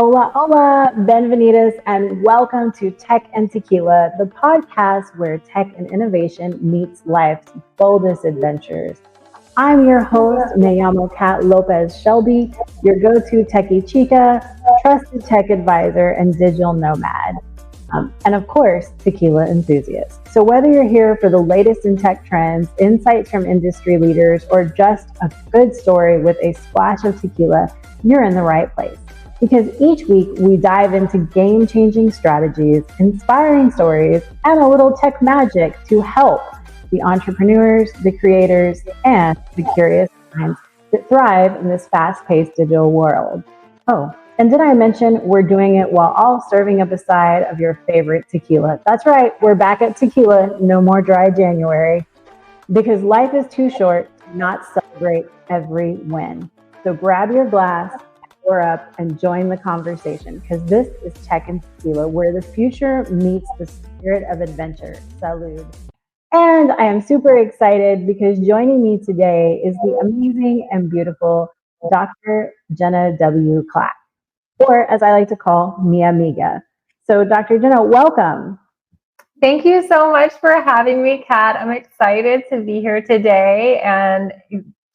Hola, hola, bienvenidos, and welcome to Tech and Tequila, the podcast where tech and innovation meets life's boldest adventures. I'm your host, me llamo Kat Lopez Shelby, your go-to techie chica, trusted tech advisor, and digital nomad. And of course, tequila enthusiast. So whether you're here for the latest in tech trends, insights from industry leaders, or just a good story with a splash of tequila, you're in the right place. Because each week we dive into game-changing strategies, inspiring stories, and a little tech magic to help the entrepreneurs, the creators, and the curious minds that thrive in this fast-paced digital world. Oh, and did I mention we're doing it while all serving up a side of your favorite tequila? That's right, we're back at tequila, no more dry January, because life is too short to not celebrate every win. So grab your glass, pour up, and join the conversation, because this is Tech and Tequila, where the future meets the spirit of adventure. Salud. And I am super excited because joining me today is the amazing and beautiful Dr. Jenna W. Clack, or as I like to call, mi amiga. So Dr. Jenna, welcome. Thank you so much for having me, Kat. I'm excited to be here today and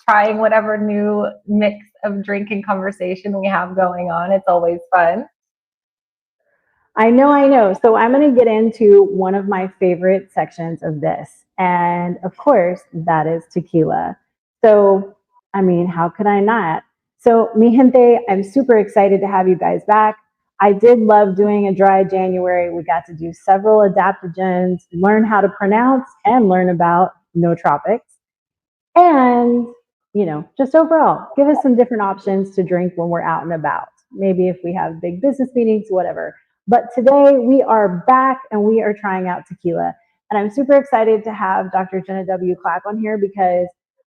trying whatever new mix of drinking conversation we have going on. It's always fun. I know. So I'm going to get into one of my favorite sections of this. And of course, that is tequila. So, I mean, how could I not? So, mi gente, I'm super excited to have you guys back. I did love doing a dry January. We got to do several adaptogens, learn how to pronounce, and learn about nootropics. And, just overall, give us some different options to drink when we're out and about. Maybe if we have big business meetings, whatever. But today we are back and we are trying out tequila. And I'm super excited to have Dr. Jenna W. Clack on here because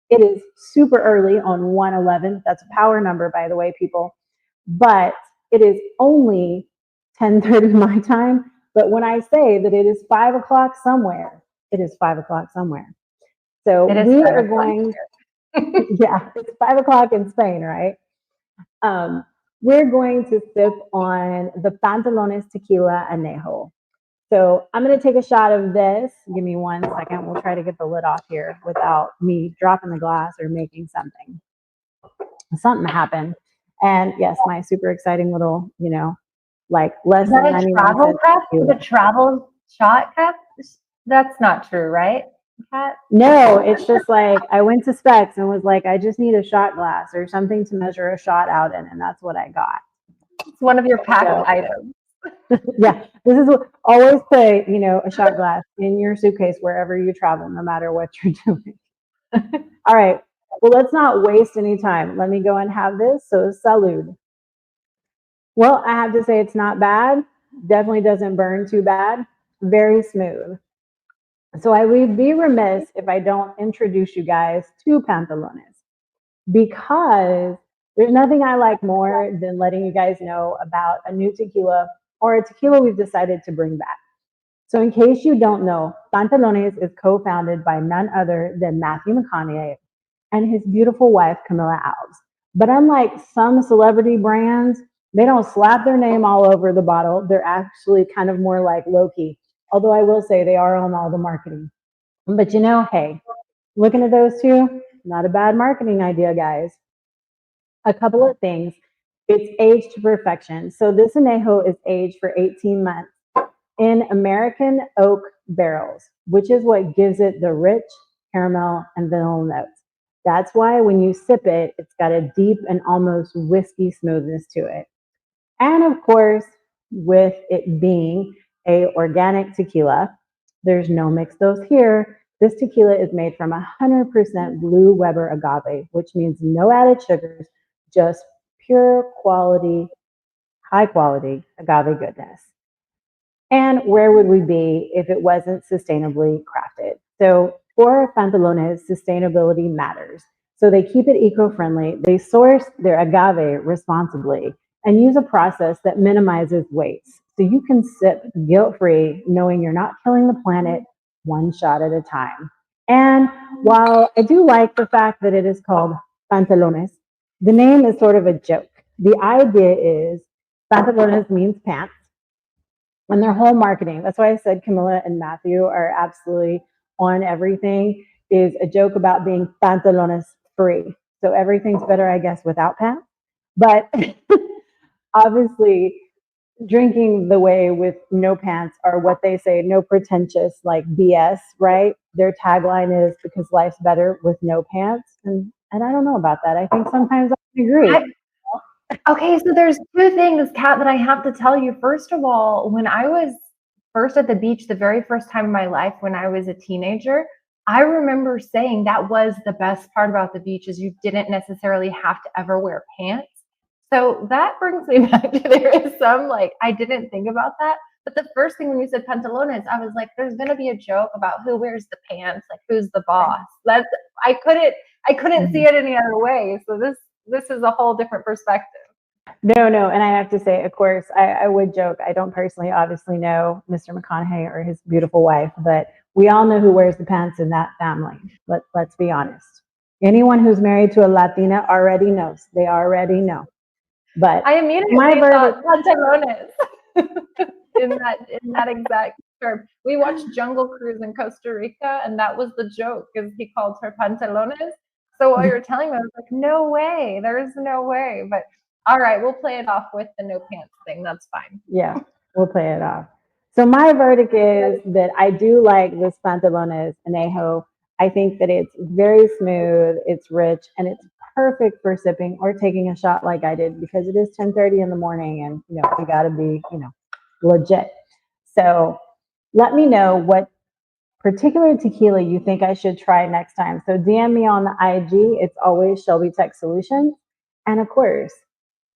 it is super early on 1/11. That's a power number, by the way, people. But it is only 10:30 my time. But when I say that it is 5 o'clock somewhere, it is 5 o'clock somewhere. So we are going, yeah, it's 5 o'clock in Spain, right? We're going to sip on the Patanlones Tequila Anejo. So I'm going to take a shot of this. Give me 1 second. We'll try to get the lid off here without me dropping the glass or making something happen. And yes, my super exciting little, like less than 91 cents. The travel shot cup? That's not true, right? Kat? No, it's just like I went to Specs and was like, I just need a shot glass or something to measure a shot out in, and that's what I got. It's one of your packed items. Yeah, this is what always put, a shot glass in your suitcase wherever you travel, no matter what you're doing. All right, well, let's not waste any time. Let me go and have this. So, salud. Well, I have to say it's not bad. Definitely doesn't burn too bad. Very smooth. So I would be remiss if I don't introduce you guys to Patanalones, because there's nothing I like more than letting you guys know about a new tequila or a tequila we've decided to bring back. So in case you don't know, Patanalones is co-founded by none other than Matthew McConaughey and his beautiful wife, Camilla Alves. But unlike some celebrity brands, they don't slap their name all over the bottle. They're actually kind of more like low-key. Although I will say they are on all the marketing. But hey, looking at those two, not a bad marketing idea, guys. A couple of things. It's aged to perfection. So this anejo is aged for 18 months in American oak barrels, which is what gives it the rich caramel and vanilla notes. That's why when you sip it, it's got a deep and almost whiskey smoothness to it. And of course, with it being a organic tequila, there's no mix those here. This tequila is made from 100% Blue Weber agave, which means no added sugars, just pure quality, high quality agave goodness. And where would we be if it wasn't sustainably crafted? So for Patanlones, sustainability matters. So they keep it eco-friendly. They source their agave responsibly and use a process that minimizes waste. So you can sip guilt-free, knowing you're not killing the planet one shot at a time. And while I do like the fact that it is called Patanlones, the name is sort of a joke. The idea is Pantalones means pants. And their whole marketing, that's why I said Camilla and Matthew are absolutely on everything, is a joke about being pantalones free. So everything's better, I guess, without pants. But obviously, drinking the way with no pants or what they say, no pretentious like BS, right? Their tagline is because life's better with no pants. And I don't know about that. I think sometimes I agree. Okay, so there's two things, Kat, that I have to tell you. First of all, when I was first at the beach, the very first time in my life when I was a teenager, I remember saying that was the best part about the beach is you didn't necessarily have to ever wear pants. So that brings me back to there is some like I didn't think about that. But the first thing when you said pantalones, I was like, there's gonna be a joke about who wears the pants, like who's the boss. That's I couldn't see it any other way. So this is a whole different perspective. No. And I have to say, of course, I would joke. I don't personally obviously know Mr. McConaughey or his beautiful wife, but we all know who wears the pants in that family. Let's be honest. Anyone who's married to a Latina already knows. They already know. But I immediately thought pantalones in that exact term. We watched Jungle Cruise in Costa Rica, and that was the joke, because he called her pantalones. So while you're telling me, I was like, no way, there's no way. But all right, we'll play it off with the no pants thing. That's fine. Yeah, we'll play it off. So my verdict is that I do like this Pantalones Anejo. I think that it's very smooth, it's rich, and it's perfect for sipping or taking a shot like I did because it is 10:30 in the morning and you got to be, legit. So let me know what particular tequila you think I should try next time. So DM me on the IG. It's always Shelby Tech Solutions. And of course,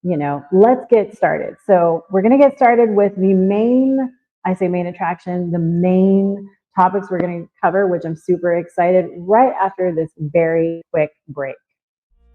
let's get started. So we're going to get started with the main, I say main attraction, the main topics we're going to cover, which I'm super excited right after this very quick break.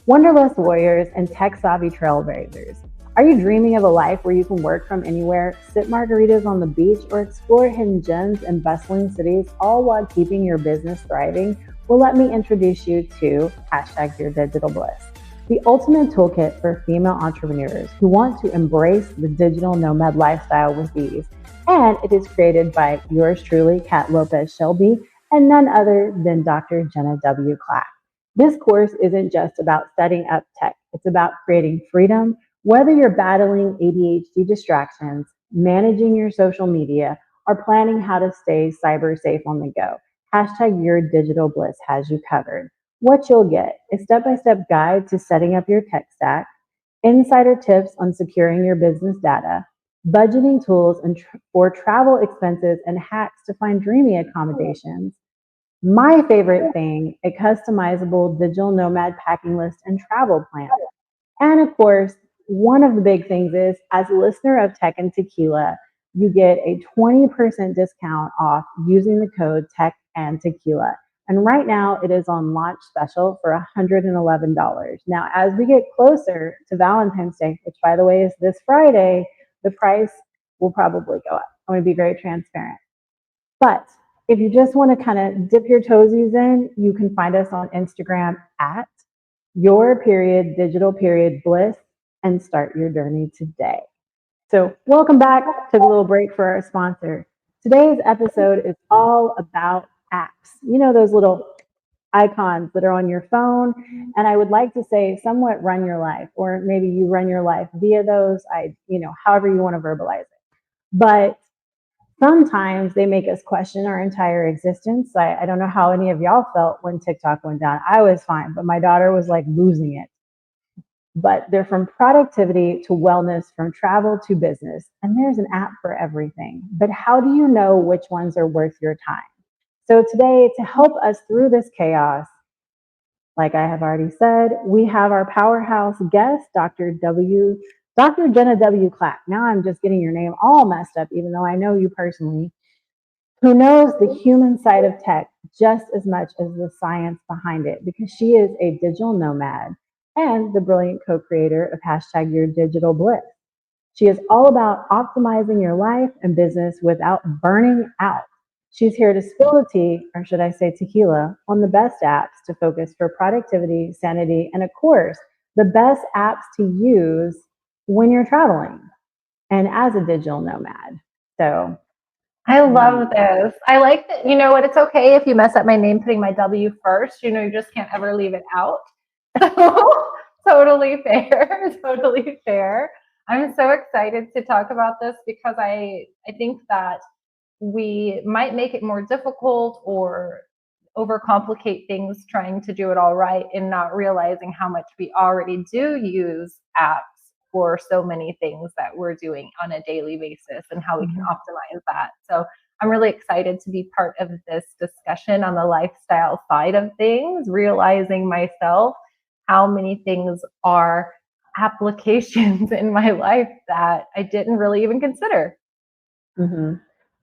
Wanderlust warriors and tech-savvy trailblazers. Are you dreaming of a life where you can work from anywhere, sip margaritas on the beach, or explore hidden gems in bustling cities, all while keeping your business thriving? Well, let me introduce you to #YourDigitalBliss, the ultimate toolkit for female entrepreneurs who want to embrace the digital nomad lifestyle with ease. And it is created by yours truly, Kat Lopez Shelby, and none other than Dr. Jenna W. Clack. This course isn't just about setting up tech. It's about creating freedom, whether you're battling ADHD distractions, managing your social media, or planning how to stay cyber safe on the go. #YourDigitalBliss has you covered. What you'll get is step-by-step guide to setting up your tech stack, insider tips on securing your business data, budgeting tools for travel expenses, and hacks to find dreamy accommodations. My favorite thing, a customizable digital nomad packing list and travel plan. And of course, one of the big things is, as a listener of Tech and Tequila, you get a 20% discount off using the code Tech and Tequila. And right now it is on launch special for $111. Now, as we get closer to Valentine's Day, which by the way is this Friday, the price will probably go up. I'm going to be very transparent. But if you just want to kind of dip your toesies in, you can find us on Instagram at @your_digital_bliss and start your journey today. So welcome back to the little break for our sponsor. Today's episode is all about apps. Those little icons that are on your phone. And I would like to say somewhat run your life, or maybe you run your life via those, however you want to verbalize it. But sometimes they make us question our entire existence. I don't know how any of y'all felt when TikTok went down. I was fine, but my daughter was like losing it. But they're from productivity to wellness, from travel to business. And there's an app for everything. But how do you know which ones are worth your time? So today, to help us through this chaos, like I have already said, we have our powerhouse guest, Dr. Jenna W. Clack. Now I'm just getting your name all messed up, even though I know you personally, who knows the human side of tech just as much as the science behind it, because she is a digital nomad and the brilliant co-creator of #YourDigitalBliss. She is all about optimizing your life and business without burning out. She's here to spill the tea, or should I say tequila, on the best apps to focus for productivity, sanity, and of course, the best apps to use when you're traveling. and as a digital nomad. So I love this. I like that. You know what? It's okay if you mess up my name putting my W first. You know, you just can't ever leave it out. So, totally fair. Totally fair. I'm so excited to talk about this because I think that we might make it more difficult or overcomplicate things trying to do it all right and not realizing how much we already do use apps for so many things that we're doing on a daily basis and how we can optimize that. So I'm really excited to be part of this discussion on the lifestyle side of things, realizing myself how many things are applications in my life that I didn't really even consider. Mm-hmm.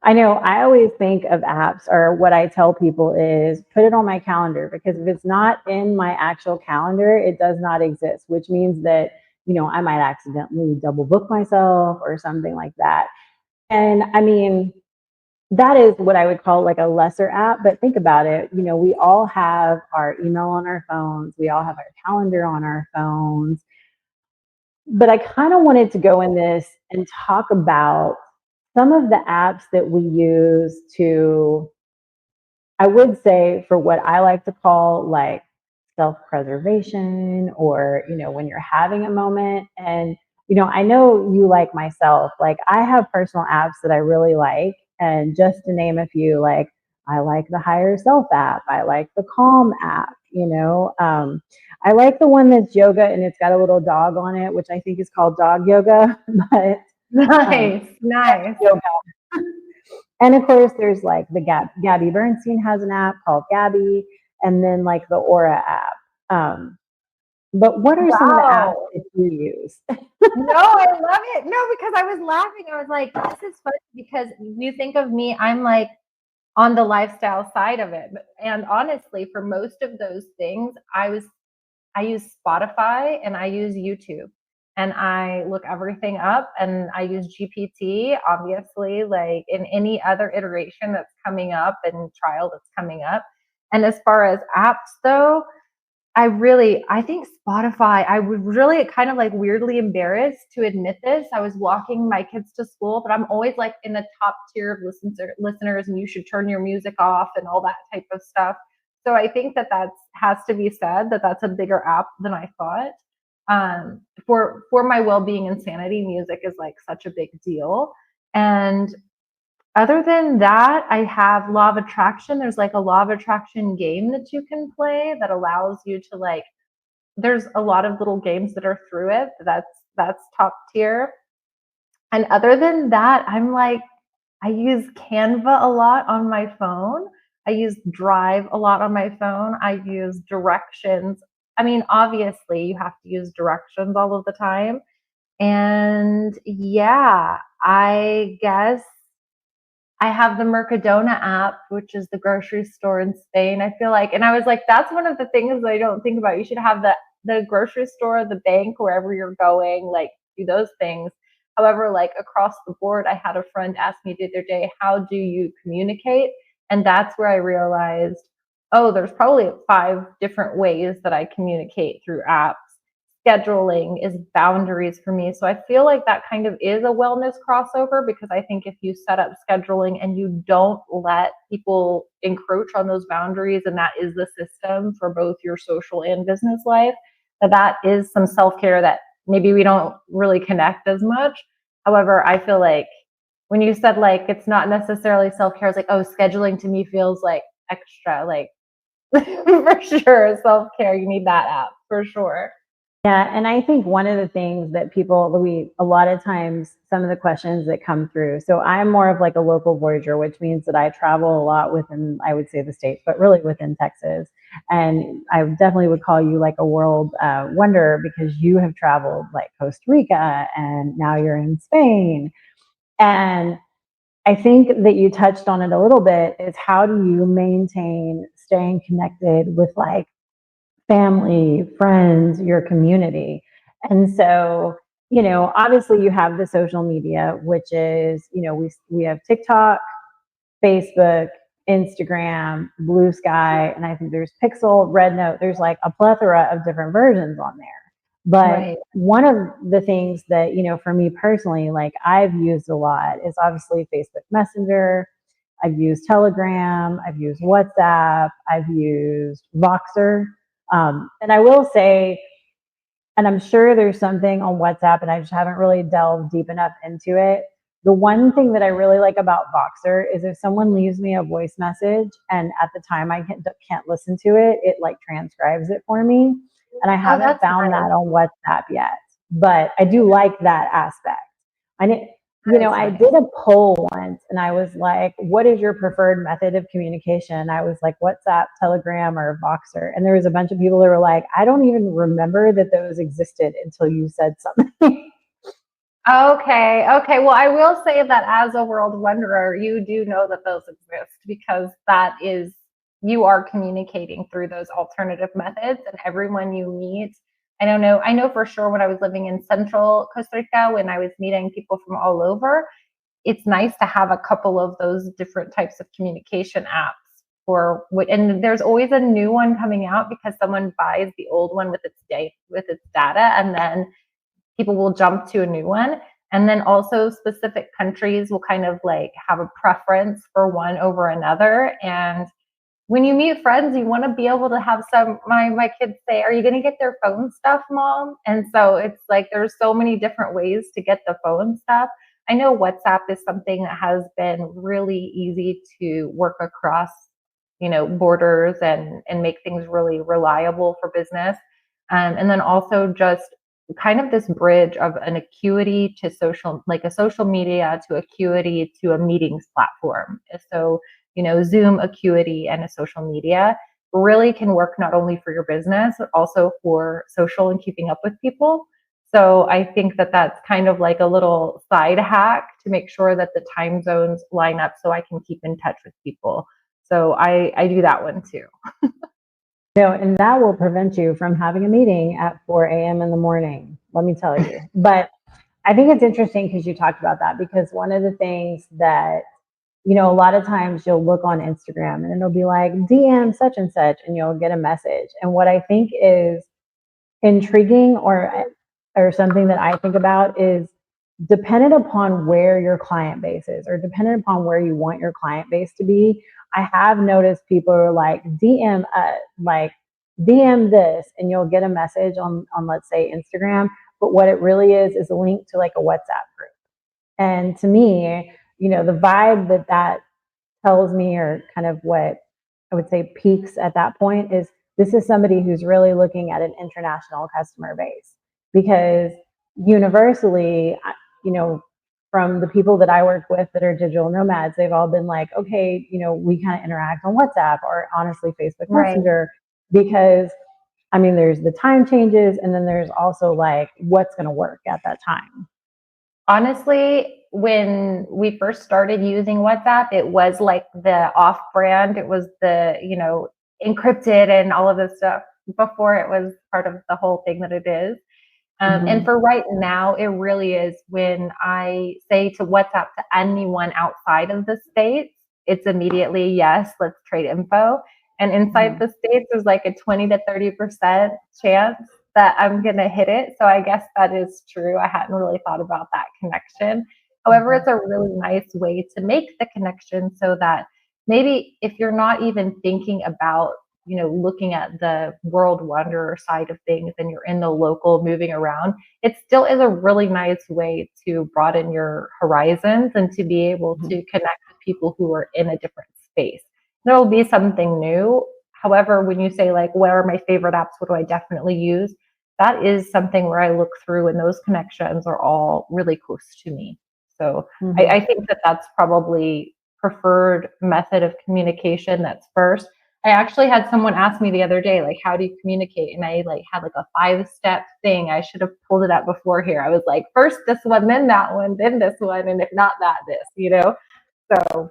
I know I always think of apps, or what I tell people is put it on my calendar, because if it's not in my actual calendar, it does not exist, which means that, I might accidentally double book myself or something like that. And I mean, that is what I would call like a lesser app. But think about it, we all have our email on our phones, we all have our calendar on our phones. But I kind of wanted to go in this and talk about some of the apps that we use to, I would say, for what I like to call like self-preservation, or, when you're having a moment. And, I know you, like myself, like I have personal apps that I really like. And just to name a few, like I like the Higher Self app. I like the Calm app, I like the one that's yoga and it's got a little dog on it, which I think is called dog yoga, but Nice. yoga. And of course, there's like Gabby Bernstein has an app called Gabby, and then like the Aura app. But what are some of the apps Wow. that you use? No, I love it. No, because I was laughing. I was like, this is funny because you think of me, I'm like on the lifestyle side of it. And honestly, for most of those things, I use Spotify and I use YouTube. And I look everything up and I use GPT, obviously, like in any other iteration that's coming up and trial that's coming up. And as far as apps though, I think Spotify, I was really kind of like weirdly embarrassed to admit this. I was walking my kids to school, but I'm always like in the top tier of listeners, and you should turn your music off and all that type of stuff. So I think that has to be said, that that's a bigger app than I thought. For my well-being and sanity, music is like such a big deal. And other than that, I have Law of Attraction. There's like a Law of Attraction game that you can play that allows you to like, there's a lot of little games that are through it. That's top tier. And other than that, I'm like, I use Canva a lot on my phone. I use Drive a lot on my phone. I use Directions. I mean, obviously, you have to use Directions all of the time. And yeah, I guess I have the Mercadona app, which is the grocery store in Spain. I feel like, and I was like, that's one of the things I don't think about. You should have the grocery store, the bank, wherever you're going, like do those things. However, like across the board, I had a friend ask me the other day, how do you communicate? And that's where I realized, oh, there's probably 5 different ways that I communicate through apps. Scheduling is boundaries for me. So I feel like that kind of is a wellness crossover, because I think if you set up scheduling and you don't let people encroach on those boundaries, and that is the system for both your social and business life, that is some self-care that maybe we don't really connect as much. However, I feel like when you said like it's not necessarily self-care, it's like, oh, scheduling to me feels like extra, like for sure, self-care, you need that app for sure. Yeah, and I think one of the things that a lot of times, some of the questions that come through. So I'm more of like a local voyager, which means that I travel a lot within, I would say, the States, but really within Texas. And I definitely would call you like a world wonder, because you have traveled like Costa Rica and now you're in Spain. And I think that you touched on it a little bit, is how do you maintain staying connected with like family, friends, your community. And so, obviously you have the social media, which is, we have TikTok, Facebook, Instagram, Blue Sky, and I think there's Pixel, Red Note. There's like a plethora of different versions on there. But Right. one of the things that, for me personally, like I've used a lot is obviously Facebook Messenger. I've used Telegram. I've used WhatsApp. I've used Voxer. And I will say, and I'm sure there's something on WhatsApp, and I just haven't really delved deep enough into it. The one thing that I really like about Voxer is if someone leaves me a voice message and at the time I can't listen to it, it like transcribes it for me. And I Oh, haven't that's found nice. that on WhatsApp yet, but I do like that aspect. I know, That is I nice. did a poll once and I was like, what is your preferred method of communication? I was like, WhatsApp, Telegram, or Voxer. And there was a bunch of people that were like, I don't even remember that those existed until you said something. Okay. Okay. Well, I will say that as a world wanderer, you do know that those exist because that is, you are communicating through those alternative methods, and everyone you meet. I don't know. I know for sure when I was living in central Costa Rica, when I was meeting people from all over, it's nice to have a couple of those different types of communication apps for, and there's always a new one coming out because someone buys the old one with its data, and then people will jump to a new one. And then also specific countries will kind of like have a preference for one over another. And when you meet friends, you want to be able to have some, my kids say, are you going to get their phone stuff, mom? And so it's like, there's so many different ways to get the phone stuff. I know WhatsApp is something that has been really easy to work across, borders and make things really reliable for business. And then also just kind of this bridge of an acuity to social, like a social media to acuity to a meetings platform. So, Zoom acuity and a social media really can work not only for your business, but also for social and keeping up with people. So I think that that's kind of like a little side hack to make sure that the time zones line up so I can keep in touch with people. So I do that one too. And that will prevent you from having a meeting at 4 a.m. in the morning, let me tell you. But I think it's interesting because you talked about that, because one of the things that, a lot of times you'll look on Instagram and it'll be like DM such and such, and you'll get a message. And what I think is intriguing, or something that I think about, is dependent upon where your client base is, or dependent upon where you want your client base to be. I have noticed people are like DM this, and you'll get a message on let's say Instagram, but what it really is a link to like a WhatsApp group. And to me, the vibe that tells me, or kind of what I would say peaks at that point, is this is somebody who's really looking at an international customer base. Because universally, from the people that I work with that are digital nomads, they've all been like, okay, we kind of interact on WhatsApp, or honestly Facebook Right. Messenger, because there's the time changes, and then there's also like what's going to work at that time. Honestly, when we first started using WhatsApp, it was like the off brand. It was the, encrypted and all of this stuff before it was part of the whole thing that it is. And for right now, it really is when I say to WhatsApp to anyone outside of the States, it's immediately, yes, let's trade info. And inside the States, there's like a 20 to 30% chance that I'm going to hit it. So I guess that is true. I hadn't really thought about that connection. However, it's a really nice way to make the connection so that maybe if you're not even thinking about looking at the world wanderer side of things and you're in the local moving around, it still is a really nice way to broaden your horizons and to be able to connect with people who are in a different space. There will be something new. However, when you say like, what are my favorite apps? What do I definitely use? That is something where I look through and those connections are all really close to me. So I think that that's probably preferred method of communication. That's first. I actually had someone ask me the other day, like, how do you communicate? And I like had like a 5-step thing. I should have pulled it up before here. I was like, first this one, then that one, then this one. And if not that, this, So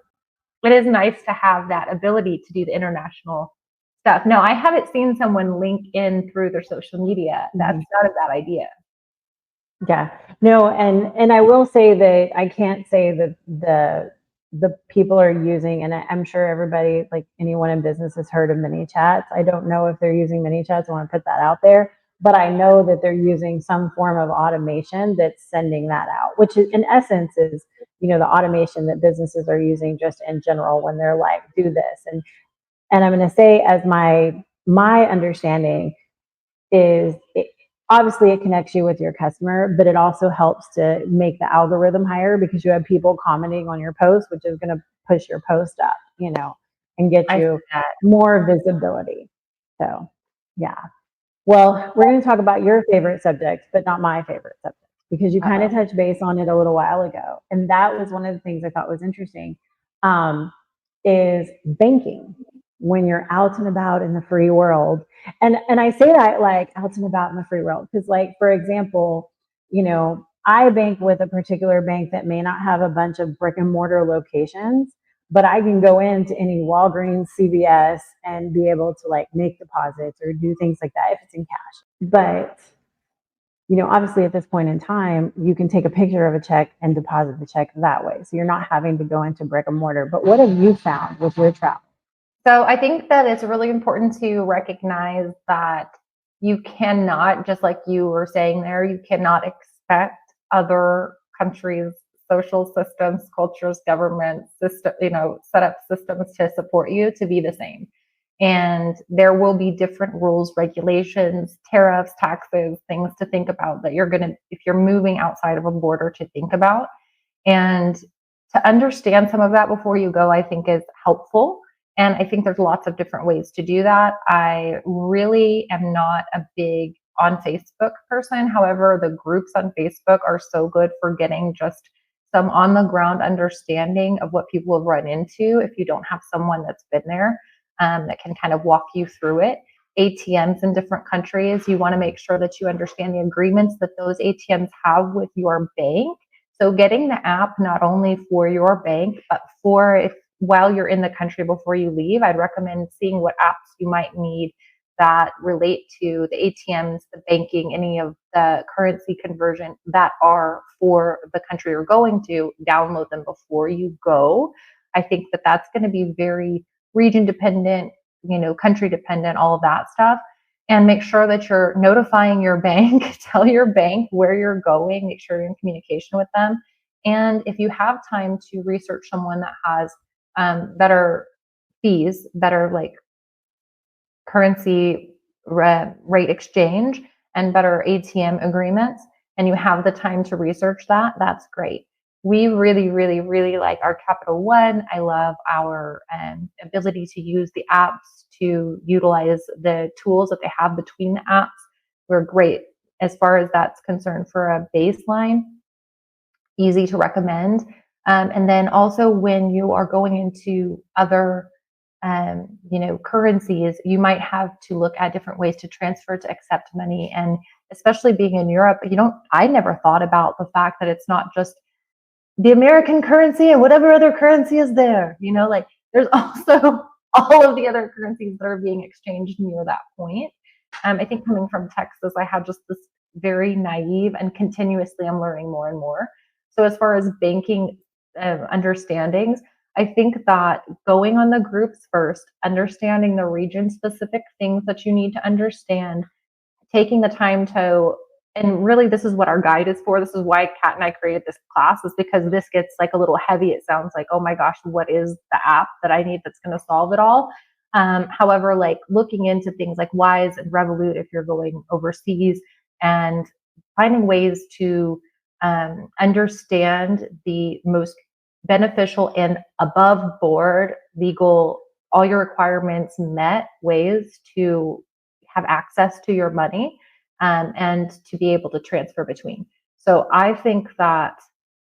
it is nice to have that ability to do the international stuff. No, I haven't seen someone link in through their social media. That's not a bad idea. Yeah, no, and I will say that I can't say that the people are using, and I'm sure everybody, like anyone in business, has heard of mini chats. I don't know if they're using mini chats. I want to put that out there, but I know that they're using some form of automation that's sending that out, which is, in essence is, you know, the automation that businesses are using just in general when they're like, do this. And I'm going to say, as my understanding is, obviously it connects you with your customer, but it also helps to make the algorithm higher because you have people commenting on your post, which is going to push your post up, you know, and get you more visibility. So, yeah. Well, we're going to talk about your favorite subject, but not my favorite subject, because you kind of touched base on it a little while ago. And that was one of the things I thought was interesting, is banking when you're out and about in the free world. And I say that like out and about in the free world, because like, for example, you know, I bank with a particular bank that may not have a bunch of brick and mortar locations, but I can go into any Walgreens, CVS, and be able to like make deposits or do things like that if it's in cash. But, you know, obviously at this point in time, you can take a picture of a check and deposit the check that way. So you're not having to go into brick and mortar. But what have you found with your travel? So I think that it's really important to recognize that you cannot, just like you were saying there, you cannot expect other countries' social systems, cultures, government system, you know, set up systems to support you to be the same. And there will be different rules, regulations, tariffs, taxes, things to think about that you're going to, if you're moving outside of a border, to think about. And to understand some of that before you go, I think is helpful. And I think there's lots of different ways to do that. I really am not a big on Facebook person. However, the groups on Facebook are so good for getting just some on the ground understanding of what people have run into if you don't have someone that's been there, that can kind of walk you through it. ATMs in different countries, you want to make sure that you understand the agreements that those ATMs have with your bank. So getting the app not only for your bank, but for if while you're in the country before you leave, I'd recommend seeing what apps you might need that relate to the ATMs, the banking, any of the currency conversion that are for the country you're going to. Download them before you go. I think that that's going to be very region dependent, you know, country dependent, all of that stuff. And make sure that you're notifying your bank, tell your bank where you're going, make sure you're in communication with them. And if you have time to research someone that has better fees, better like currency rate exchange and better ATM agreements, and you have the time to research that, that's great. We really, really, really like our Capital One. I love our ability to use the apps, to utilize the tools that they have between the apps. We're great as far as that's concerned for a baseline, easy to recommend. And then also when you are going into other you know, currencies, you might have to look at different ways to transfer, to accept money. And especially being in Europe, I never thought about the fact that it's not just the American currency and whatever other currency is there, like there's also all of the other currencies that are being exchanged near that point. I think coming from Texas, I had just this very naive, and continuously I'm learning more and more. So as far as banking understandings, I think that going on the groups first, understanding the region specific things that you need to understand, taking the time to, and really this is what our guide is for. This is why Kat and I created this class, is because this gets like a little heavy. It sounds like, oh my gosh, what is the app that I need that's going to solve it all? However, like looking into things like Wise and Revolut if you're going overseas, and finding ways to understand the most beneficial and above board legal, all your requirements met ways to have access to your money, and to be able to transfer between. So I think that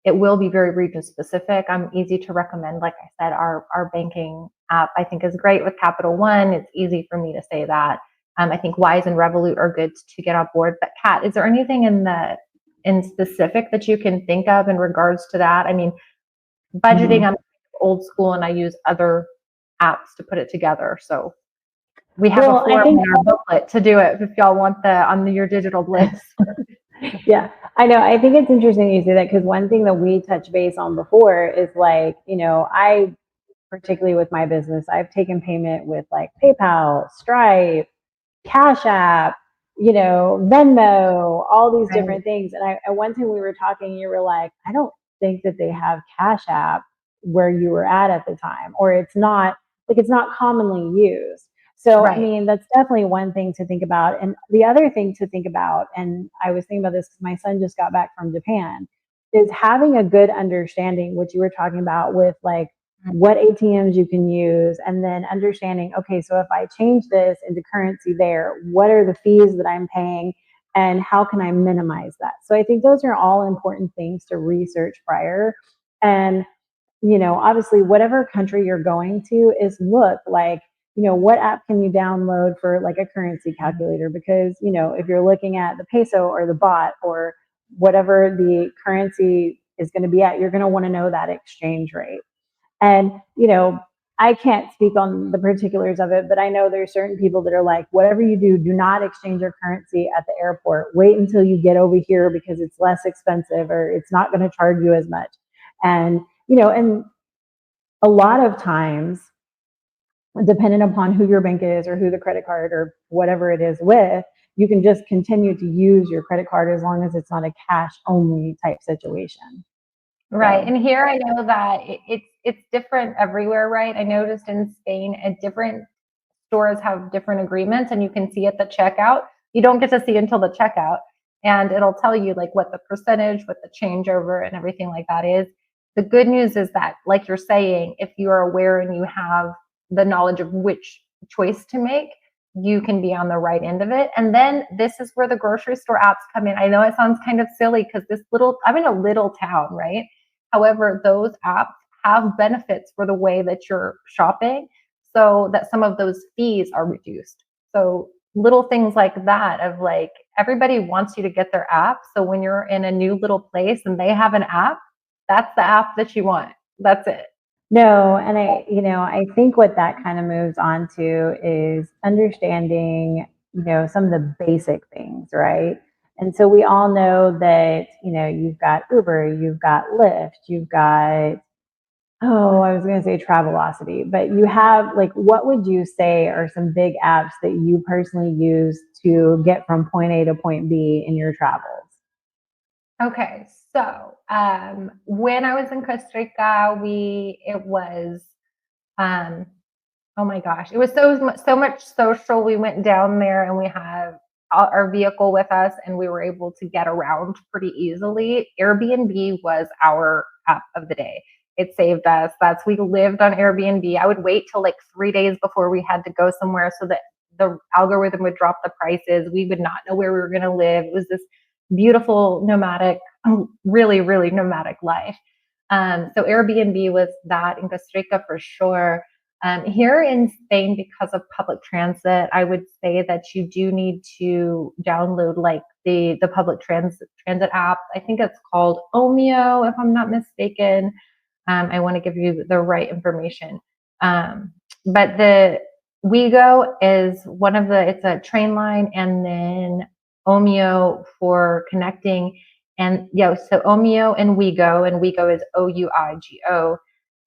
it will be very region specific. I'm easy to recommend. Like I said, our banking app I think is great with Capital One. It's easy for me to say that. I think Wise and Revolut are good to get on board. But Kat, is there anything in specific that you can think of in regards to that? I mean, budgeting, I'm old school and I use other apps to put it together. So we have a form in our booklet to do it if y'all want on your digital bliss. Yeah, I know. I think it's interesting you say that, because one thing that we touched base on before is like, I, particularly with my business, I've taken payment with like PayPal, Stripe, Cash App, Venmo, all these Right. different things. And one time we were talking, you were like, I don't think that they have Cash App where you were at the time, or it's not commonly used. So, I Right. mean, that's definitely one thing to think about. And the other thing to think about, and I was thinking about this because my son just got back from Japan, is having a good understanding, what you were talking about with like what ATMs you can use, and then understanding, okay, so if I change this into currency there, what are the fees that I'm paying and how can I minimize that? So I think those are all important things to research prior. And, obviously, whatever country you're going to is look like, what app can you download for like a currency calculator? Because, if you're looking at the peso or the baht or whatever the currency is going to be at, you're going to want to know that exchange rate. And, I can't speak on the particulars of it, but I know there's certain people that are like, whatever you do, do not exchange your currency at the airport. Wait until you get over here because it's less expensive or it's not going to charge you as much. And, and a lot of times, depending upon who your bank is or who the credit card or whatever it is with, you can just continue to use your credit card as long as it's not a cash only type situation. Right. So, And here I know that it's different everywhere, right? I noticed in Spain, different stores have different agreements, and you can see at the checkout. You don't get to see until the checkout, and it'll tell you like what the percentage, what the changeover, and everything like that is. The good news is that, like you're saying, if you are aware and you have the knowledge of which choice to make, you can be on the right end of it. And then this is where the grocery store apps come in. I know it sounds kind of silly because I'm in a little town, right? However, those apps have benefits for the way that you're shopping so that some of those fees are reduced. So little things like that of like everybody wants you to get their app. So when you're in a new little place and they have an app, that's the app that you want. That's it. no, and I think what that kind of moves on to is understanding, some of the basic things, right? And so we all know that, you've got Uber, you've got Lyft, you've got, oh, I was going to say Travelocity, but you have like, what would you say are some big apps that you personally use to get from point A to point B in your travels? Okay, so when I was in Costa Rica, it was um, oh my gosh, it was so much social. We went down there and we had our vehicle with us, and we were able to get around pretty easily. Airbnb was our app of the day. It saved us. We lived on Airbnb. I would wait till like 3 days before we had to go somewhere so that the algorithm would drop the prices. We would not know where we were going to live. It was this beautiful nomadic, really, really nomadic life. So Airbnb was that in Costa Rica for sure. Here in Spain, because of public transit, I would say that you do need to download like the public transit app. I think it's called Omio, if I'm not mistaken. I want to give you the right information. But the Wigo is it's a train line, and then Omio for connecting. And yeah, so Omio and Wigo is Ouigo.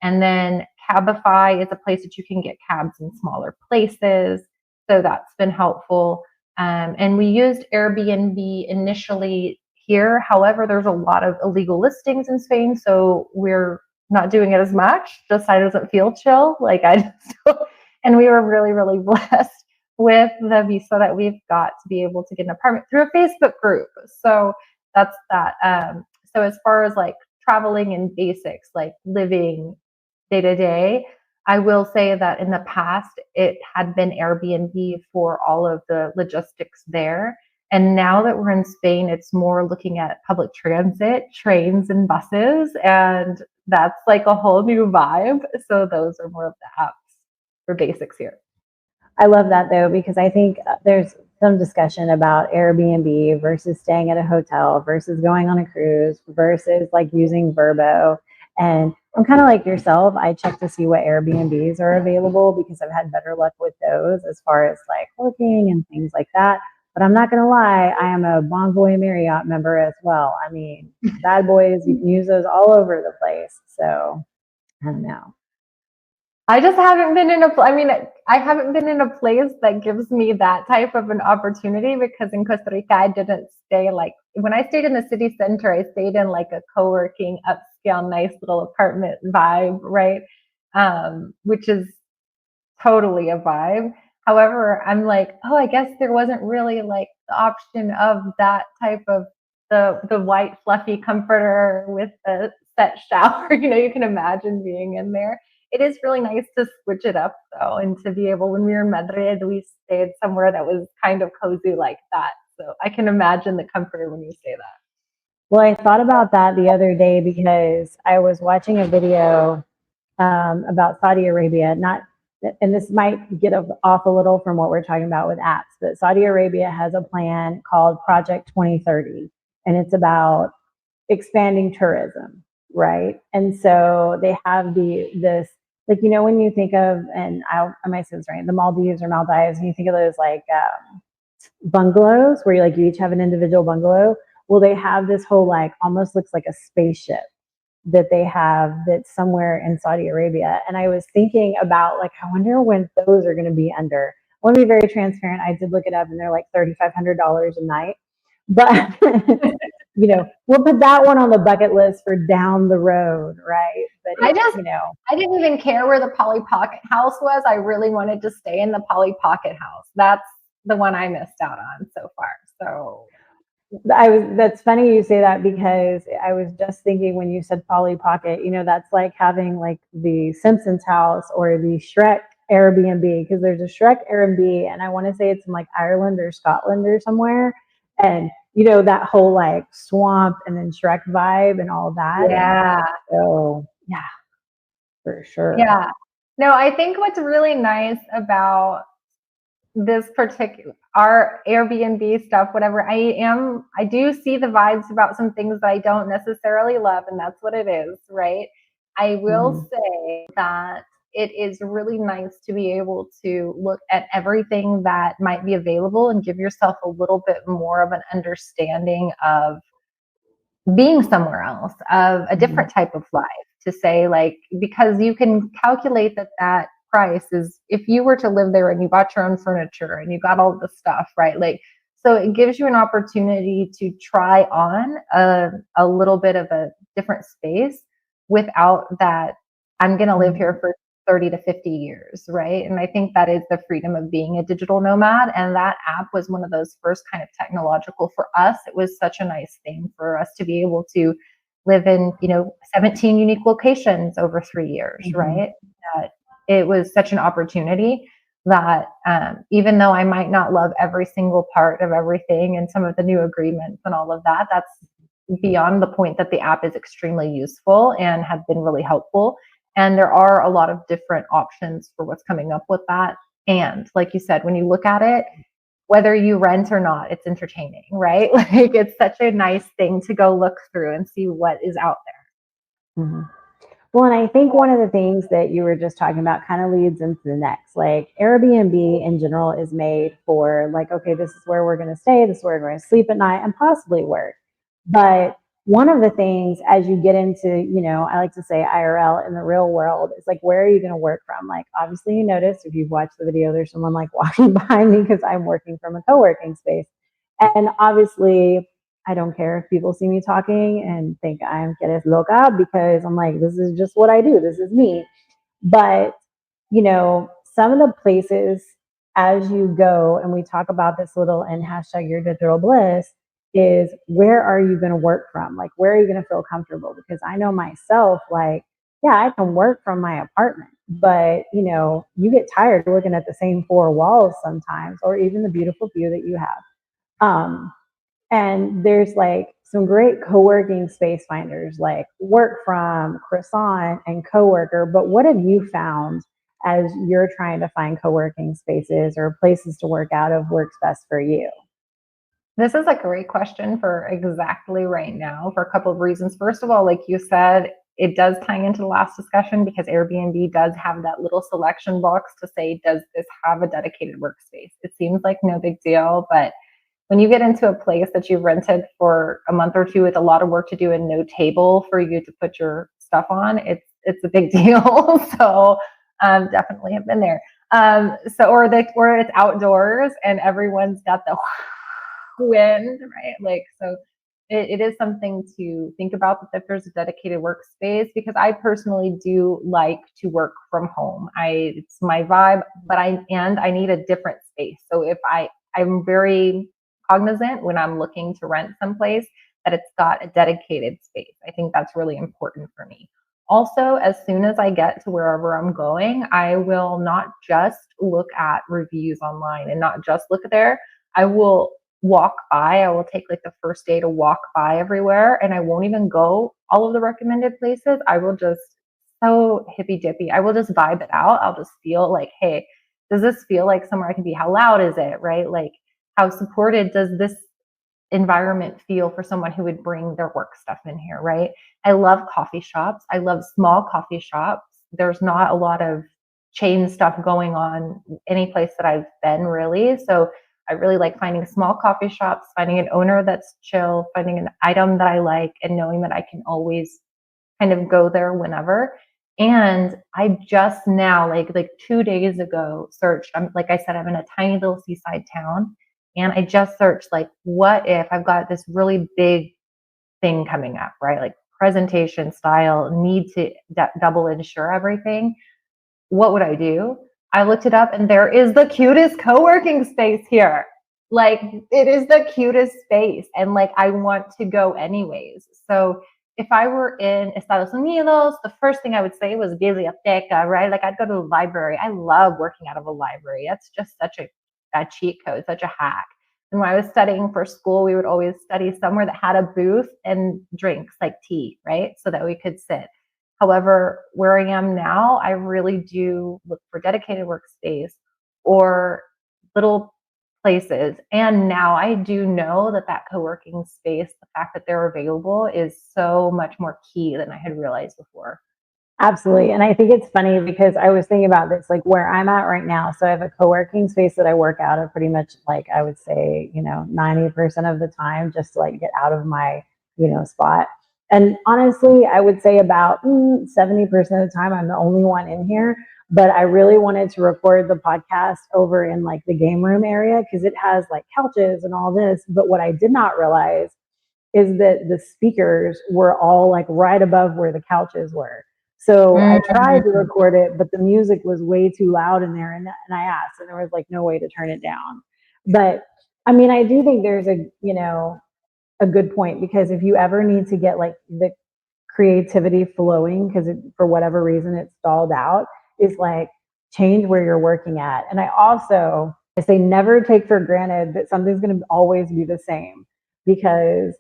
And then Cabify is a place that you can get cabs in smaller places. So that's been helpful. And we used Airbnb initially here. However, there's a lot of illegal listings in Spain. So we're not doing it as much. Just I doesn't feel chill. And we were really, really blessed with the visa that we've got to be able to get an apartment through a Facebook group. So that's that. So as far as like traveling and basics, like living day to day, I will say that in the past, it had been Airbnb for all of the logistics there. And now that we're in Spain, it's more looking at public transit, trains and buses. And that's like a whole new vibe. So those are more of the apps for basics here. I love that though, because I think there's some discussion about Airbnb versus staying at a hotel versus going on a cruise versus like using Verbo. And I'm kind of like yourself. I check to see what Airbnbs are available because I've had better luck with those as far as like booking and things like that. But I'm not going to lie, I am a Bonvoy Marriott member as well. I mean, bad boys, you can use those all over the place. So I don't know. I just haven't been in I mean, I haven't been in a place that gives me that type of an opportunity, because in Costa Rica, I didn't stay like, when I stayed in the city center, I stayed in like a co-working, upscale, nice little apartment vibe, right? Which is totally a vibe. However, I'm like, oh, I guess there wasn't really like the option of that type of the white fluffy comforter with the set shower. You can imagine being in there. It is really nice to switch it up though, and to be able, when we were in Madrid, we stayed somewhere that was kind of cozy like that. So I can imagine the comforter when you say that. Well, I thought about that the other day because I was watching a video about Saudi Arabia. Not, and this might get off a little from what we're talking about with apps, but Saudi Arabia has a plan called Project 2030, and it's about expanding tourism, right? And so they have this, like, when you think of, and I might say this right, the Maldives or Maldives, and you think of those like bungalows where you each have an individual bungalow. Well, they have this whole like almost looks like a spaceship that they have that's somewhere in Saudi Arabia. And I was thinking about like, I wonder when those are going to be under. I want to be very transparent. I did look it up and they're like $3,500 a night. But, we'll put that one on the bucket list for down the road, right? But I didn't even care where the Polly Pocket House was. I really wanted to stay in the Polly Pocket House. That's the one I missed out on so far. So that's funny you say that, because I was just thinking when you said Polly Pocket, that's like having like the Simpsons house or the Shrek Airbnb, because there's a Shrek Airbnb and I want to say it's in like Ireland or Scotland or somewhere. And that whole like swamp and then Shrek vibe and all that. Yeah. So yeah, for sure. Yeah. No, I think what's really nice about this particular, our Airbnb stuff, whatever, I do see the vibes about some things that I don't necessarily love, and that's what it is, right? I will say that it is really nice to be able to look at everything that might be available and give yourself a little bit more of an understanding of being somewhere else, of a different type of life, to say like, because you can calculate that price is, if you were to live there and you bought your own furniture and you got all the stuff, right? Like, so it gives you an opportunity to try on a little bit of a different space without that, I'm going to live here for 30 to 50 years, right? And I think that is the freedom of being a digital nomad. And that app was one of those first kind of technological for us. It was such a nice thing for us to be able to live in, 17 unique locations over 3 years, right? It was such an opportunity that even though I might not love every single part of everything and some of the new agreements and all of that, that's beyond the point that the app is extremely useful and has been really helpful. And there are a lot of different options for what's coming up with that. And like you said, when you look at it, whether you rent or not, it's entertaining, right? Like, it's such a nice thing to go look through and see what is out there. Well, and I think one of the things that you were just talking about kind of leads into the next. Like, Airbnb in general is made for like, okay, this is where we're going to stay, this is where we're going to sleep at night and possibly work. But one of the things as you get into, I like to say IRL, in the real world, it's like, where are you going to work from? Like, obviously you notice if you've watched the video, there's someone like walking behind me because I'm working from a co-working space. And obviously I don't care if people see me talking and think I'm que eres loca, because I'm like, this is just what I do. This is me. But, some of the places as you go, and we talk about this little in hashtag your digital bliss, is where are you going to work from? Like, where are you going to feel comfortable? Because I know myself, like, yeah, I can work from my apartment, but you get tired looking at the same four walls sometimes, or even the beautiful view that you have. And there's like some great co-working space finders like Work From, Croissant, and Coworker. But what have you found as you're trying to find co-working spaces or places to work out of works best for you? This is a great question for exactly right now for a couple of reasons. First of all, like you said, it does tie into the last discussion because Airbnb does have that little selection box to say, does this have a dedicated workspace? It seems like no big deal, but when you get into a place that you've rented for a month or two with a lot of work to do and no table for you to put your stuff on, it's a big deal. So Definitely have been there. Or it's outdoors and everyone's got the wind, right? Like, so it is something to think about, that if there's a dedicated workspace, because I personally do like to work from home. It's my vibe, but I need a different space. So I'm very cognizant when I'm looking to rent someplace that it's got a dedicated space. I think that's really important for me. Also, as soon as I get to wherever I'm going, I will not just look at reviews online and not just look there. I will walk by. I will take like the first day to walk by everywhere, and I won't even go all of the recommended places. I will just, so hippy dippy, I will just vibe it out. I'll just feel like, hey, does this feel like somewhere I can be? How loud is it, right? Like, how supported does this environment feel for someone who would bring their work stuff in here, right? I love coffee shops. I love small coffee shops. There's not a lot of chain stuff going on any place that I've been, really. So I really like finding small coffee shops, finding an owner that's chill, finding an item that I like, and knowing that I can always kind of go there whenever. And I just now, like 2 days ago, searched. Like I said, I'm in a tiny little seaside town, and I just searched, like, what if I've got this really big thing coming up, right? Like presentation style, need to double insure everything. What would I do? I looked it up, and there is the cutest co-working space here. Like, it is the cutest space, and like, I want to go anyways. So if I were in Estados Unidos, the first thing I would say was biblioteca, right? Like, I'd go to a library. I love working out of a library. That's just such a cheat code, such a hack. And when I was studying for school, we would always study somewhere that had a booth and drinks, like tea, right? So that we could sit. However, where I am now, I really do look for dedicated workspace or little places. And now I do know that co-working space, the fact that they're available, is so much more key than I had realized before. Absolutely. And I think it's funny because I was thinking about this, like where I'm at right now. So I have a co-working space that I work out of pretty much, like, I would say, 90% of the time, just to like get out of my, spot. And honestly, I would say about 70% of the time, I'm the only one in here. But I really wanted to record the podcast over in like the game room area because it has like couches and all this. But what I did not realize is that the speakers were all like right above where the couches were. So I tried to record it, but the music was way too loud in there. And I asked, and there was like no way to turn it down. But I mean, I do think there's a good point, because if you ever need to get like the creativity flowing, because for whatever reason it's stalled out, is like change where you're working at. And I say never take for granted that something's going to always be the same, because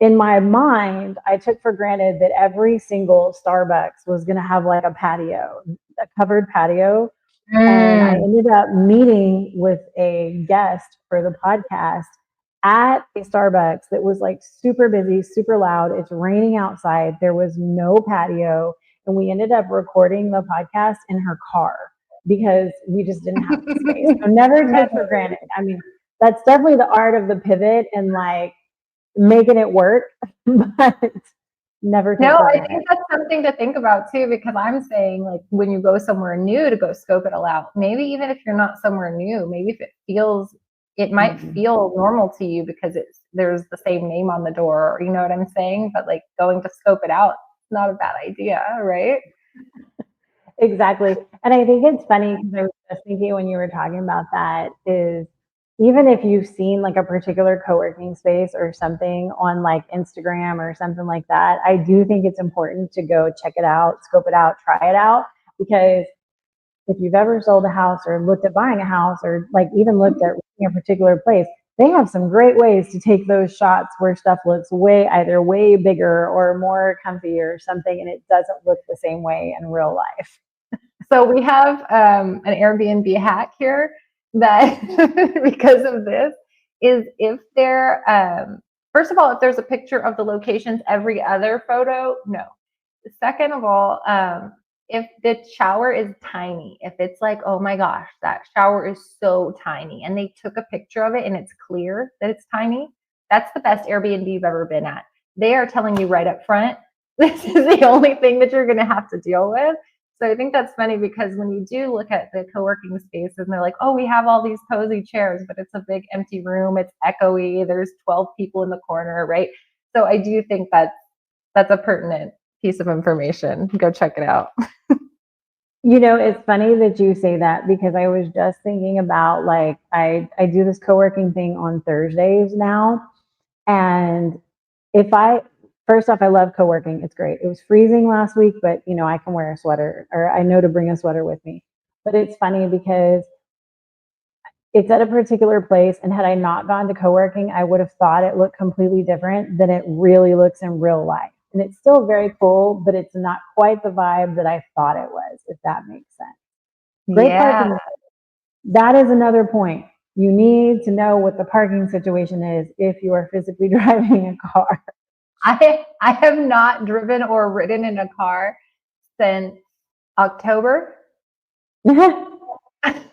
in my mind, I took for granted that every single Starbucks was going to have like a patio, a covered patio. And I ended up meeting with a guest for the podcast at a Starbucks that was like super busy, super loud. It's raining outside. There was no patio. And we ended up recording the podcast in her car because we just didn't have the space. So never take for granted. I mean, that's definitely the art of the pivot and like making it work, but never take No, for I granted. think that's something to think about too, because I'm saying, like, when you go somewhere new, to go scope it all out. Maybe even if you're not somewhere new, maybe if it might feel normal to you because there's the same name on the door, you know what I'm saying? But like, going to scope it out, not a bad idea, right? Exactly. And I think it's funny because I was just thinking when you were talking about that, is even if you've seen like a particular co-working space or something on like Instagram or something like that, I do think it's important to go check it out, scope it out, try it out. Because if you've ever sold a house or looked at buying a house or like even looked at a particular place, they have some great ways to take those shots where stuff looks either way bigger or more comfy or something, and it doesn't look the same way in real life. So we have an Airbnb hack here that because of this is, if first of all, if there's a picture of the locations every other photo, no. Second of all, if the shower is tiny, if it's like, oh my gosh, that shower is so tiny, and they took a picture of it and it's clear that it's tiny, that's the best Airbnb you've ever been at. They are telling you right up front, this is the only thing that you're going to have to deal with. So I think that's funny because when you do look at the co-working space and they're like, oh, we have all these cozy chairs, but it's a big empty room. It's echoey. There's 12 people in the corner, right? So I do think that's a pertinent piece of information. Go check it out. It's funny that you say that because I was just thinking about like I do this co-working thing on Thursdays now. And if I first off, I love co-working. It's great. It was freezing last week, but I can wear a sweater or I know to bring a sweater with me. But it's funny because it's at a particular place, and had I not gone to co-working, I would have thought it looked completely different than it really looks in real life. And it's still very cool, but it's not quite the vibe that I thought it was, if that makes sense. Great parking. That is another point. You need to know what the parking situation is if you are physically driving a car. I have not driven or ridden in a car since October. I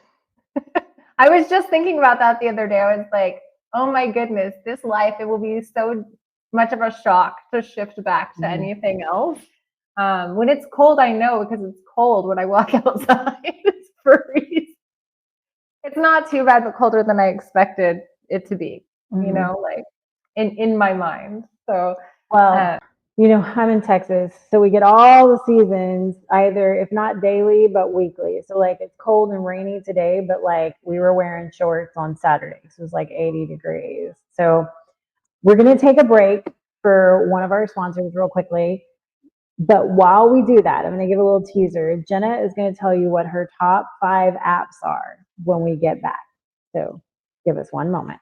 was just thinking about that the other day. I was like, oh my goodness, this life, it will be so much of a shock to shift back to anything else. When it's cold, I know because it's cold when I walk outside. It's freezing. It's not too bad, but colder than I expected it to be, like in my mind. So, well, I'm in Texas, so we get all the seasons, either if not daily, but weekly. So like it's cold and rainy today, but like we were wearing shorts on Saturday. So it was like 80 degrees. So we're going to take a break for one of our sponsors real quickly. But while we do that, I'm going to give a little teaser. Jenna is going to tell you what her top 5 apps are when we get back. So give us one moment.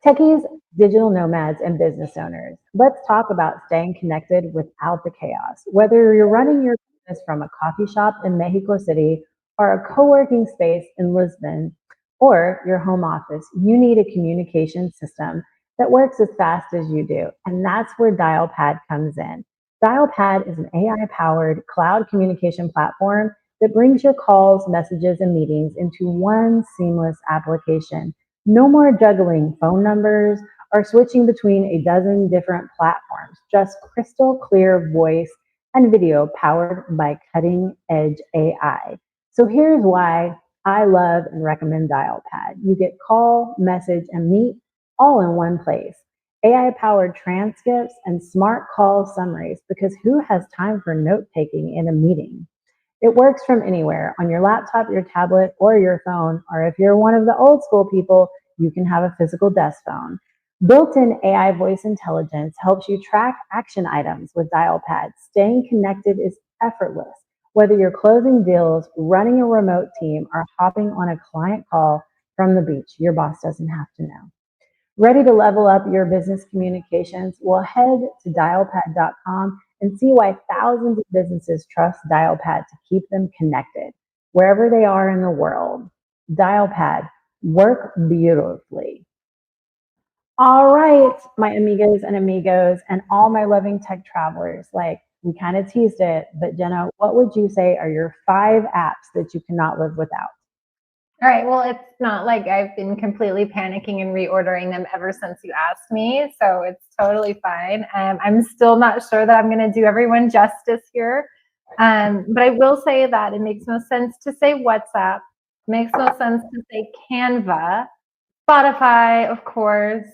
Techies, digital nomads, and business owners, let's talk about staying connected without the chaos. Whether you're running your business from a coffee shop in Mexico City or a co-working space in Lisbon or your home office, you need a communication system that works as fast as you do. And that's where Dialpad comes in. Dialpad is an AI-powered cloud communication platform that brings your calls, messages, and meetings into one seamless application. No more juggling phone numbers or switching between a dozen different platforms, just crystal clear voice and video powered by cutting edge AI. So here's why I love and recommend Dialpad. You get call, message, and meet all in one place. AI powered transcripts and smart call summaries, because who has time for note taking in a meeting? It works from anywhere, on your laptop, your tablet, or your phone. Or if you're one of the old school people, you can have a physical desk phone. Built-in AI voice intelligence helps you track action items with Dialpad. Staying connected is effortless. Whether you're closing deals, running a remote team, or hopping on a client call from the beach, your boss doesn't have to know. Ready to level up your business communications? Well, head to dialpad.com and see why thousands of businesses trust Dialpad to keep them connected wherever they are in the world. Dialpad, work beautifully. All right, my amigos and amigos and all my loving tech travelers, like we kind of teased it, but Jenna, what would you say are your 5 apps that you cannot live without? All right. Well, it's not like I've been completely panicking and reordering them ever since you asked me. So it's totally fine. I'm still not sure that I'm going to do everyone justice here. But I will say that it makes no sense to say WhatsApp. It makes no sense to say Canva, Spotify, of course,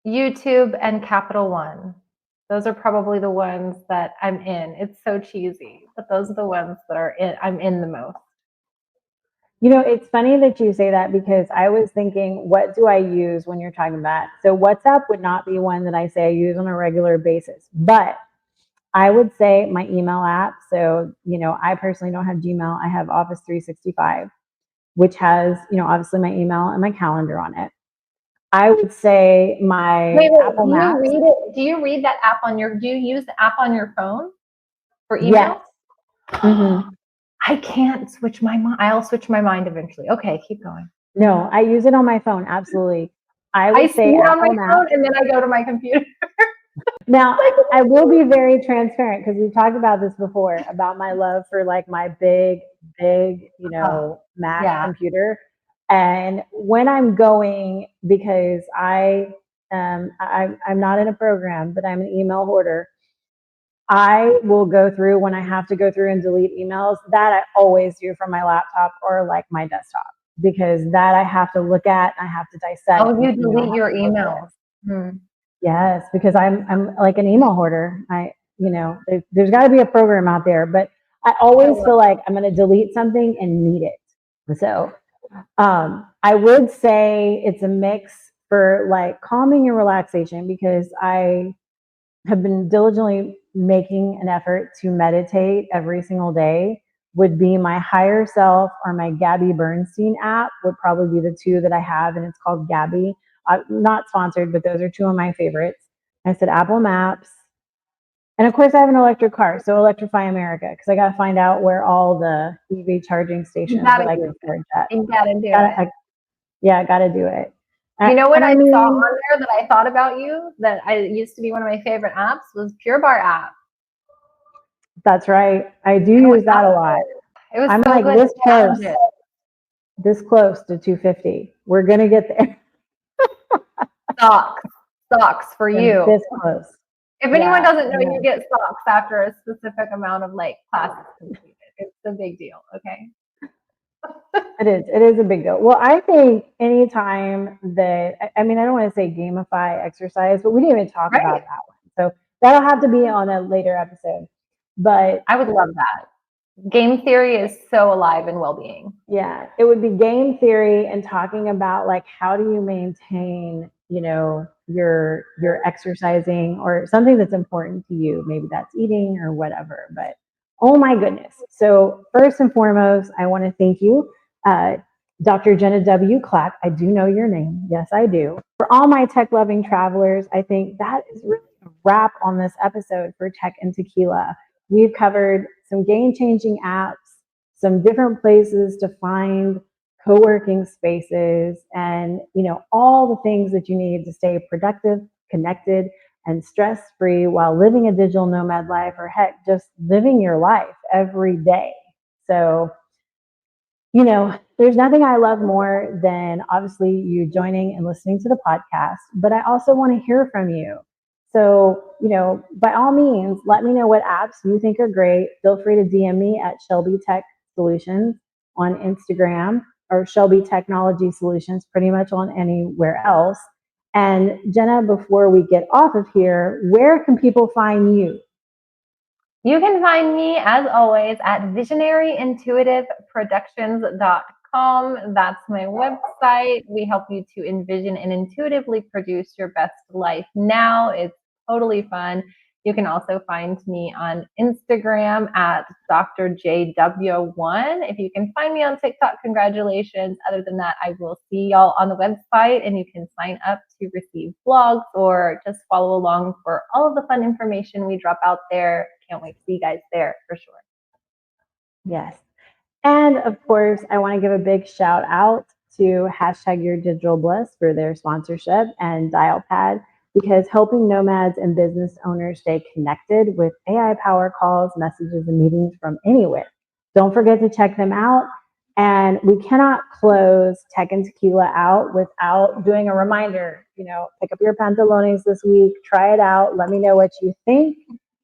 YouTube, and Capital One. Those are probably the ones that I'm in. It's so cheesy, but those are the ones that I'm in the most. It's funny that you say that because I was thinking, what do I use when you're talking about? So WhatsApp would not be one that I say I use on a regular basis, but I would say my email app. So, I personally don't have Gmail. I have Office 365, which has, obviously my email and my calendar on it. I would say my Apple Maps. Do you read that app do you use the app on your phone for email? Yes. Mm-hmm. I can't switch my mind. I'll switch my mind eventually. Okay, keep going. No, I use it on my phone. Absolutely. I would say Apple on my phone and then I go to my computer. Now, I will be very transparent because we've talked about this before, about my love for like my big, Mac computer. And when I'm going, because I'm not in a program, but I'm an email hoarder. I will go through when I have to go through and delete emails. That I always do from my laptop or like my desktop, because that I have to look at, I have to dissect. Oh, you delete your emails. Yes, because I'm like an email hoarder. There's got to be a program out there, but I always feel like I'm going to delete something and need it. So I would say it's a mix for like calming and relaxation, because I have been diligently making an effort to meditate every single day. Would be my higher self or my Gabby Bernstein app would probably be the two that I have, and it's called Gabby. Not sponsored, but those are two of my favorites. I said Apple Maps. And of course, I have an electric car, so Electrify America, because I got to find out where all the EV charging stations that I can charge at. You gotta do it. Yeah, I got to do it. You know what I saw on there that I thought about you, that I used to be one of my favorite apps, was Pure Bar app. That's right. I do use that a lot. It was I'm so like good. this close to 250. We're going to get there. Socks for you. This close. If anyone doesn't know, you get socks after a specific amount of like classes completed. It's a big deal. Okay. It is a big deal. Well, I think anytime that, I don't want to say gamify exercise, but we didn't even talk about that one. So that'll have to be on a later episode. But I would love that. Game theory is so alive in well-being. Yeah, it would be game theory and talking about like, how do you maintain, your exercising or something that's important to you. Maybe that's eating or whatever, but oh my goodness. So first and foremost, I want to thank you, Dr. Jenna W. Clack. I do know your name. Yes, I do. For all my tech loving travelers, I think that is really a wrap on this episode for Tech and Tequila. We've covered some game-changing apps, some different places to find co-working spaces, and all the things that you need to stay productive, connected, and stress-free while living a digital nomad life, or heck, just living your life every day. So, there's nothing I love more than obviously you joining and listening to the podcast, but I also want to hear from you. So, by all means, let me know what apps you think are great. Feel free to DM me at Shelby Tech Solutions on Instagram, or Shelby Technology Solutions pretty much on anywhere else. And Jenna, before we get off of here, where can people find you? You can find me, as always, at visionaryintuitiveproductions.com. That's my website. We help you to envision and intuitively produce your best life now. It's totally fun. You can also find me on Instagram at drjw1. If you can find me on TikTok, congratulations. Other than that, I will see y'all on the website, and you can sign up to receive blogs or just follow along for all of the fun information we drop out there. Can't wait to see you guys there for sure. Yes. And of course, I want to give a big shout out to #YourDigitalBliss for their sponsorship, and DialPad, because helping nomads and business owners stay connected with AI power calls, messages, and meetings from anywhere. Don't forget to check them out. And we cannot close Tech and Tequila out without doing a reminder. Pick up your Patanlones this week, try it out, let me know what you think.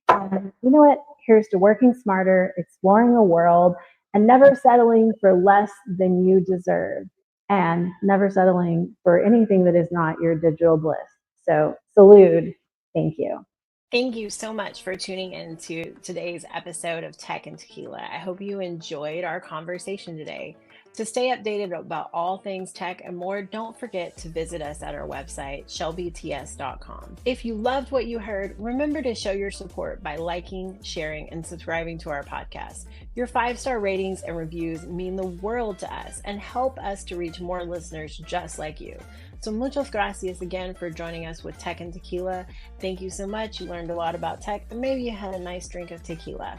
And you know what? Here's to working smarter, exploring the world, and never settling for less than you deserve, and never settling for anything that is not your digital bliss. So, salute. Thank you. Thank you so much for tuning in to today's episode of Tech and Tequila. I hope you enjoyed our conversation today. To stay updated about all things tech and more, don't forget to visit us at our website, shelbyts.com. If you loved what you heard, remember to show your support by liking, sharing, and subscribing to our podcast. Your 5-star ratings and reviews mean the world to us and help us to reach more listeners just like you. So muchas gracias again for joining us with Tech and Tequila. Thank you so much. You learned a lot about tech, and maybe you had a nice drink of tequila.